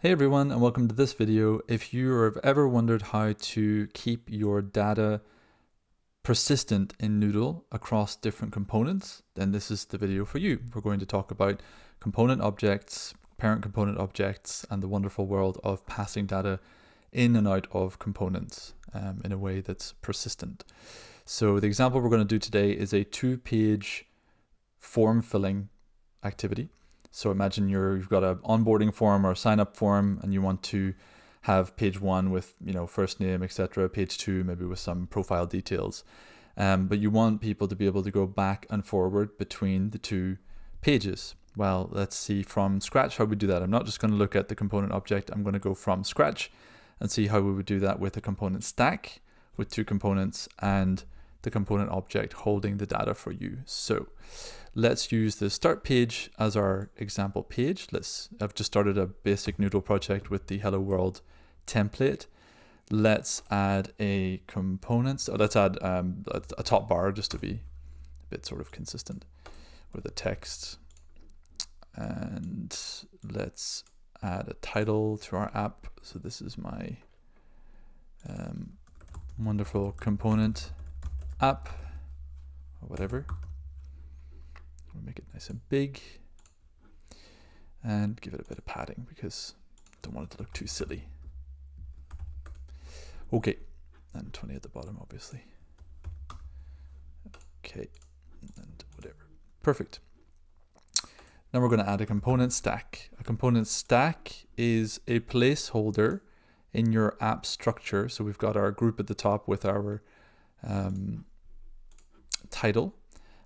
Hey everyone, and welcome to this video. If you have ever wondered how to keep your data persistent in Noodle across different components, then this is the video for you. We're going to talk about component objects, parent component objects, and the wonderful world of passing data in and out of components in a way that's persistent. So the example we're going to do today is a 2-page form filling activity. So imagine you've got an onboarding form or a sign up form, and you want to have page 1 with first name, etc. Page 2 maybe with some profile details, but you want people to be able to go back and forward between the two pages. Well, let's see from scratch how we do that. I'm not just going to look at the component object. I'm going to go from scratch and see how we would do that with a component stack with 2 components and the component object holding the data for you. So let's use the start page as our example page. I've just started a basic Noodle project with the Hello World template. Let's add a component. So let's add a top bar just to be a bit sort of consistent with the text. And let's add a title to our app. So this is my wonderful component app or whatever. We'll make it nice and big and give it a bit of padding because I don't want it to look too silly. Okay, and 20 at the bottom, obviously. Okay, and whatever. Perfect. Now we're going to add a component stack. A component stack is a placeholder in your app structure. So we've got our group at the top with our title.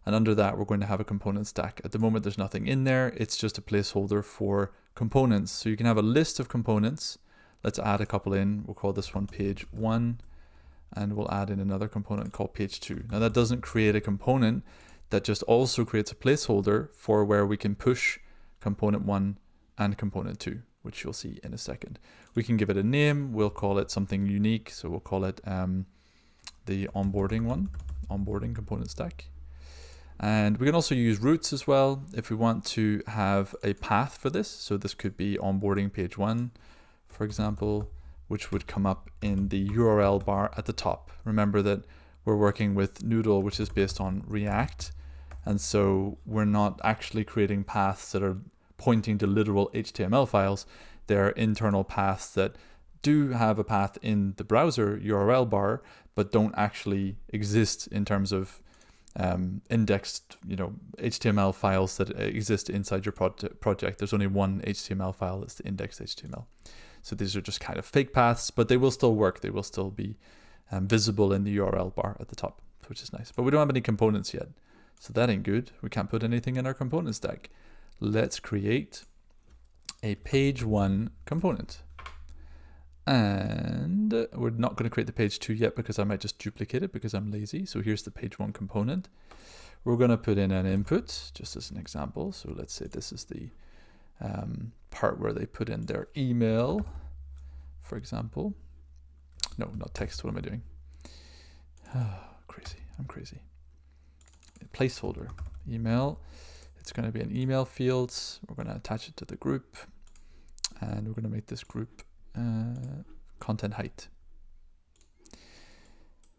And under that, we're going to have a component stack. At the moment, there's nothing in there. It's just a placeholder for components. So you can have a list of components. Let's add a couple in. We'll call this one page 1. And we'll add in another component called page 2. Now that doesn't create a component. That just also creates a placeholder for where we can push component 1 and component 2, which you'll see in a second. We can give it a name. We'll call it something unique. So we'll call it the onboarding one, onboarding component stack. And we can also use routes as well if we want to have a path for this. So this could be onboarding page 1, for example, which would come up in the URL bar at the top. Remember that we're working with Noodle, which is based on React. And so we're not actually creating paths that are pointing to literal HTML files. They're internal paths that do have a path in the browser URL bar, but don't actually exist in terms of indexed HTML files that exist inside your project. There's only one HTML file that's the indexed HTML. So these are just kind of fake paths, but they will still work. They will still be visible in the URL bar at the top, which is nice. But we don't have any components yet, so that ain't good. We can't put anything in our component stack. Let's create a page 1 component. And we're not going to create the page 2 yet because I might just duplicate it because I'm lazy. So here's the page 1 component. We're going to put in an input just as an example. So let's say this is the part where they put in their email, for example. No, not text. What am I doing? Crazy. I'm crazy. A placeholder. Email. It's going to be an email field. We're going to attach it to the group. And we're going to make this group content height.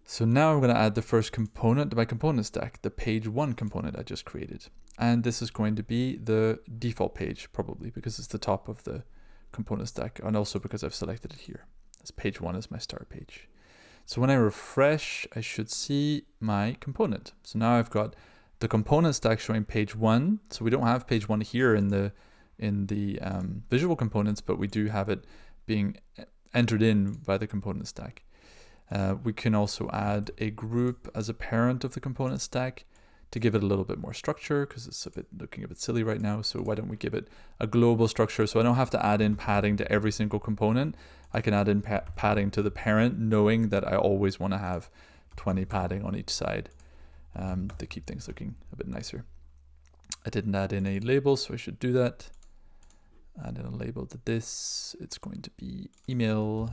So now I'm going to add the first component to my component stack, the page 1 component I just created. And this is going to be the default page, probably because it's the top of the component stack, and also because I've selected it here. This page 1 is my start page. So when I refresh, I should see my component. So now I've got the component stack showing page 1. So we don't have page 1 here in the visual components, but we do have it being entered in by the component stack. We can also add a group as a parent of the component stack to give it a little bit more structure because it's looking a bit silly right now. So why don't we give it a global structure so I don't have to add in padding to every single component. I can add in padding to the parent, knowing that I always want to have 20 padding on each side to keep things looking a bit nicer. I didn't add in a label, so I should do that. Add in a label to this. It's going to be email.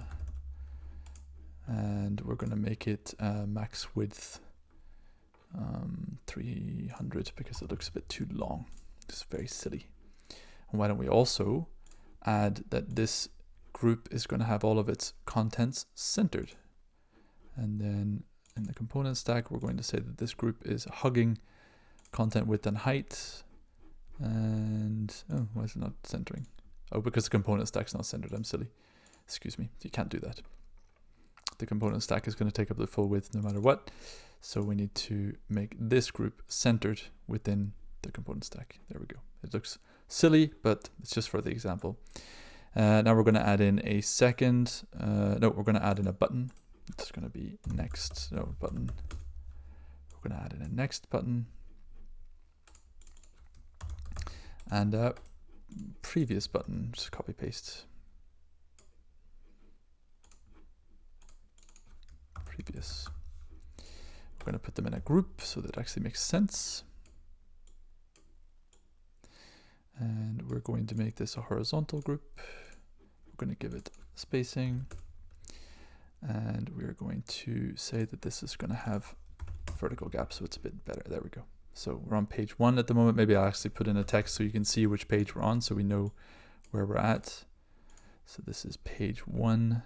And we're going to make it max width 300 because it looks a bit too long. It's very silly. And why don't we also add that this group is going to have all of its contents centered. And then in the component stack, we're going to say that this group is hugging content width and height. And, oh, why is it not centering? Oh, because the component stack's not centered. I'm silly. Excuse me. You can't do that. The component stack is going to take up the full width no matter what. So we need to make this group centered within the component stack. There we go. It looks silly, but it's just for the example. Now we're going to add in a second, no, we're going to add in a button. It's going to be next, no, button. We're going to add in a next button. And a previous button, just copy paste. Previous. We're going to put them in a group so that it actually makes sense. And we're going to make this a horizontal group. We're going to give it spacing. And we're going to say that this is going to have vertical gaps, so it's a bit better. There we go. So we're on page 1 at the moment. Maybe I'll actually put in a text so you can see which page we're on so we know where we're at. So this is page 1.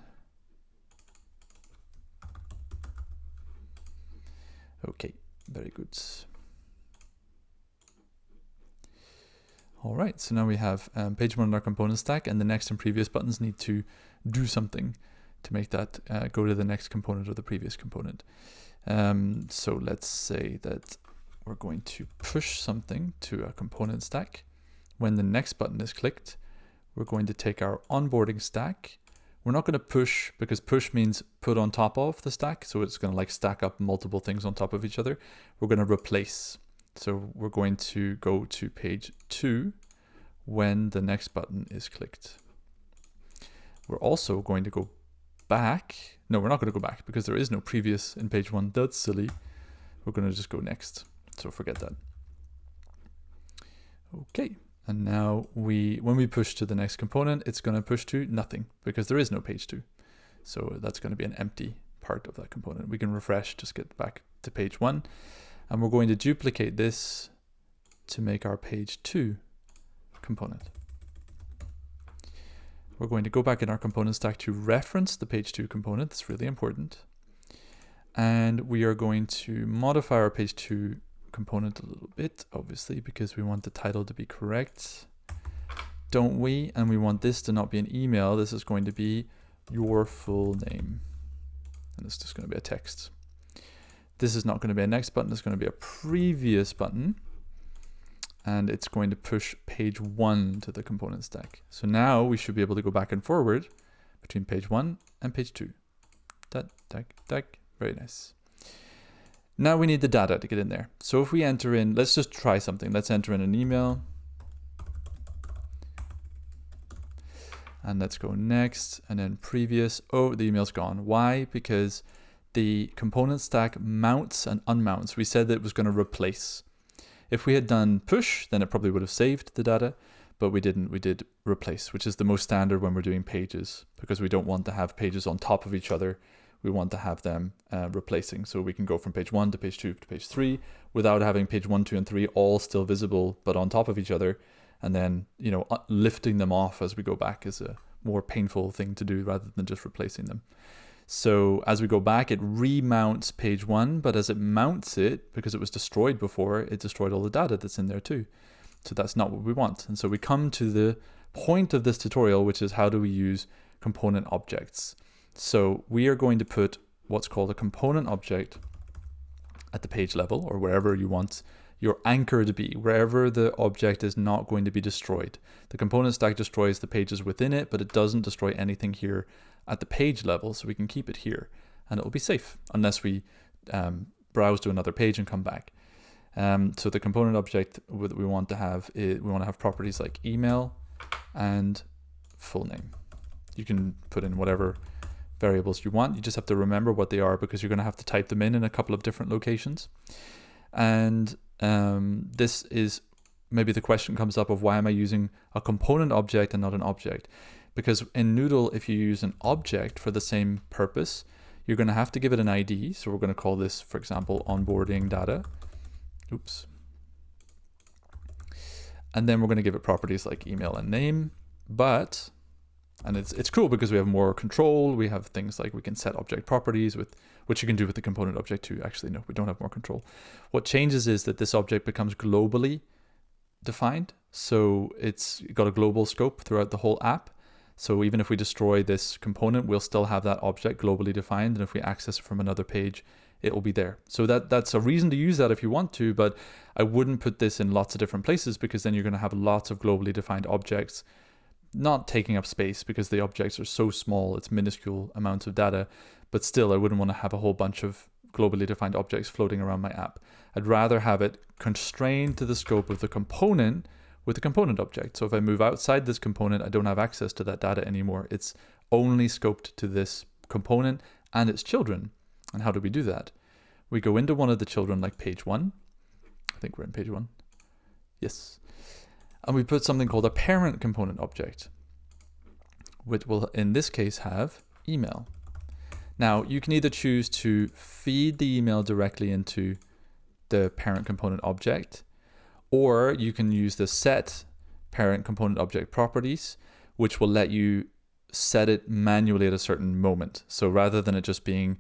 Okay, very good. All right, so now we have page 1 in our component stack, and the next and previous buttons need to do something to make that go to the next component or the previous component. So let's say that we're going to push something to a component stack. When the next button is clicked, we're going to take our onboarding stack. We're not going to push, because push means put on top of the stack. So it's going to like stack up multiple things on top of each other. We're going to replace. So we're going to go to page 2 when the next button is clicked. We're also going to go back. No, we're not going to go back because there is no previous in page 1. That's silly. We're going to just go next. So forget that. Okay. And now when we push to the next component, it's going to push to nothing because there is no page 2. So that's going to be an empty part of that component. We can refresh, just get back to page 1. And we're going to duplicate this to make our page 2 component. We're going to go back in our component stack to reference the page 2 component. It's really important. And we are going to modify our page 2 component a little bit, obviously, because we want the title to be correct, don't we? And we want this to not be an email. This is going to be your full name. And it's just going to be a text. This is not going to be a next button. It's going to be a previous button. And it's going to push page 1 to the component stack. So now we should be able to go back and forward between page 1 and page 2. Tack, tack, tack. Very nice. Now we need the data to get in there. So if we enter in, let's just try something. Let's enter in an email. And let's go next and then previous. Oh, the email's gone. Why? Because the component stack mounts and unmounts. We said that it was going to replace. If we had done push, then it probably would have saved the data, but we didn't. We did replace, which is the most standard when we're doing pages, because we don't want to have pages on top of each other. We want to have them replacing. So we can go from page 1 to page 2 to page 3 without having page 1, 2, and 3 all still visible, but on top of each other. And then, you know, lifting them off as we go back is a more painful thing to do rather than just replacing them. So as we go back, it remounts page 1, but as it mounts it, because it was destroyed before, it destroyed all the data that's in there too. So that's not what we want. And so we come to the point of this tutorial, which is how do we use component objects? So we are going to put what's called a component object at the page level, or wherever you want your anchor to be, wherever the object is not going to be destroyed. The component stack destroys the pages within it, but it doesn't destroy anything here at the page level, so we can keep it here and it will be safe unless we browse to another page and come back. So the component object that we want to have properties like email and full name. You can put in whatever variables you want. You just have to remember what they are because you're going to have to type them in a couple of different locations. And this is maybe the question comes up of why am I using a component object and not an object? Because in Noodle, if you use an object for the same purpose, you're going to have to give it an ID. So we're going to call this, for example, onboarding data. Oops. And then we're going to give it properties like email and name. And it's cool because we have more control. We have things like we can set object properties with, which you can do with the component object too. Actually, no, we don't have more control. What changes is that this object becomes globally defined. So it's got a global scope throughout the whole app. So even if we destroy this component, we'll still have that object globally defined. And if we access it from another page, it will be there. So that's a reason to use that if you want to, but I wouldn't put this in lots of different places because then you're going to have lots of globally defined objects not taking up space because the objects are so small, it's minuscule amounts of data, but still I wouldn't want to have a whole bunch of globally defined objects floating around my app. I'd rather have it constrained to the scope of the component with the component object. So if I move outside this component, I don't have access to that data anymore. It's only scoped to this component and its children. And how do we do that? We go into one of the children like page 1. I think we're in page 1. Yes. And we put something called a parent component object, which will in this case have email. Now you can either choose to feed the email directly into the parent component object, or you can use the set parent component object properties, which will let you set it manually at a certain moment. So rather than it just being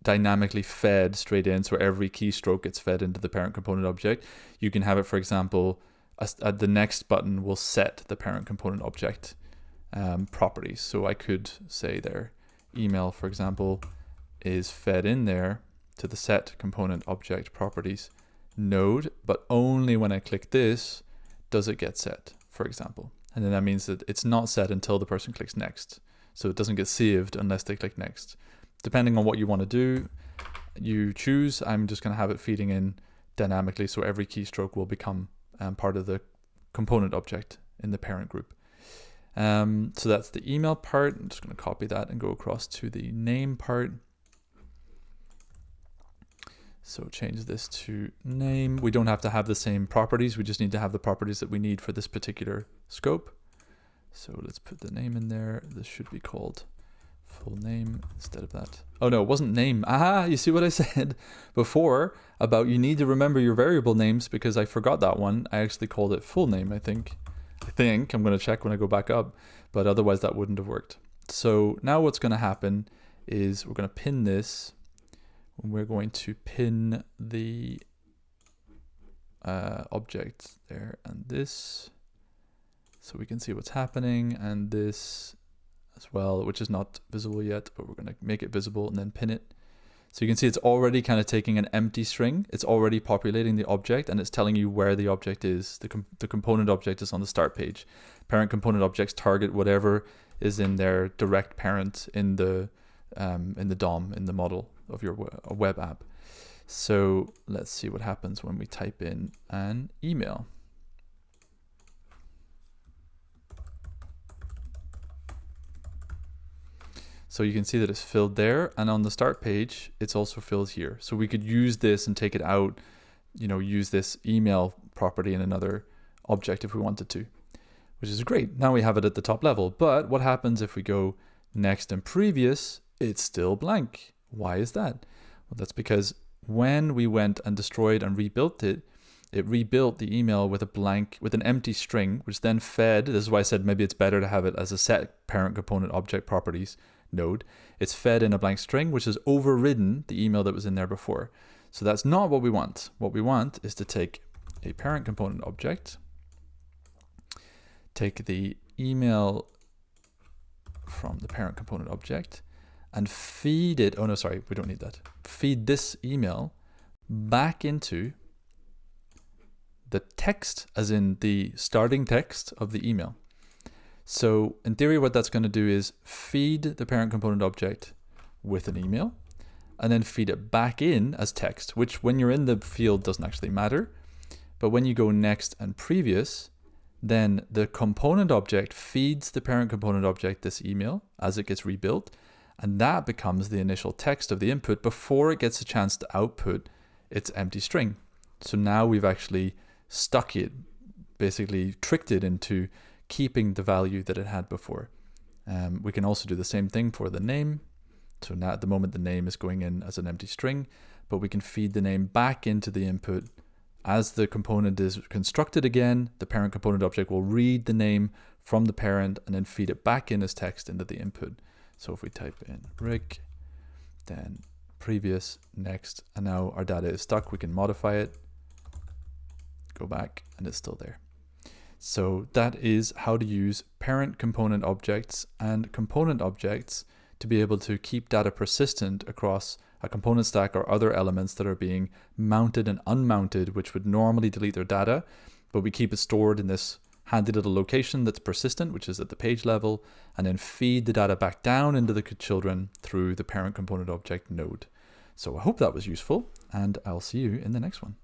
dynamically fed straight in, so every keystroke gets fed into the parent component object, you can have it, for example, the next button will set the parent component object properties. So I could say there, email, for example, is fed in there to the set component object properties node, but only when I click this does it get set, for example. And then that means that it's not set until the person clicks next. So it doesn't get saved unless they click next. Depending on what you want to do, you choose. I'm just going to have it feeding in dynamically, so every keystroke will become part of the component object in the parent group. So that's the email part. I'm just going to copy that and go across to the name part. So change this to name. We don't have to have the same properties. We just need to have the properties that we need for this particular scope. So let's put the name in there. This should be called full name instead of that. Oh no, it wasn't name. Ah, you see what I said before about you need to remember your variable names, because I forgot that one. I actually called it full name, I think. I'm going to check when I go back up, but otherwise that wouldn't have worked. So now what's going to happen is we're going to pin this. We're going to pin the object there and this, so we can see what's happening, and this as well, which is not visible yet, but we're going to make it visible and then pin it. So you can see it's already kind of taking an empty string. It's already populating the object, and it's telling you where the object is. The component object is on the start page. Parent component objects target whatever is in their direct parent in the DOM, in the model of your web app. So let's see what happens when we type in an email. So you can see that it's filled there, and on the start page, it's also filled here. So we could use this and take it out, use this email property in another object if we wanted to, which is great. Now we have it at the top level, but what happens if we go next and previous? It's still blank. Why is that? Well, that's because when we went and destroyed and rebuilt it, it rebuilt the email with an empty string, which then fed. This is why I said maybe it's better to have it as a set parent component object properties node. It's fed in a blank string, which has overridden the email that was in there before. So that's not what we want. What we want is to take a parent component object, take the email from the parent component object, and feed it. Oh no, sorry, we don't need that. Feed this email back into the text, as in the starting text of the email. So in theory, what that's going to do is feed the parent component object with an email, and then feed it back in as text, which when you're in the field doesn't actually matter. But when you go next and previous, then the component object feeds the parent component object this email as it gets rebuilt, and that becomes the initial text of the input before it gets a chance to output its empty string. So now we've actually stuck it, basically tricked it into keeping the value that it had before. We can also do the same thing for the name. So now at the moment the name is going in as an empty string, but we can feed the name back into the input As the component is constructed again, the parent component object will read the name from the parent and then feed it back in as text into the input. So if we type in Rick, then previous, next, and now our data is stuck, we can modify it, go back, and it's still there. So that is how to use parent component objects and component objects to be able to keep data persistent across a component stack or other elements that are being mounted and unmounted, which would normally delete their data, but we keep it stored in this handy little location that's persistent, which is at the page level, and then feed the data back down into the children through the parent component object node. So I hope that was useful, and I'll see you in the next one.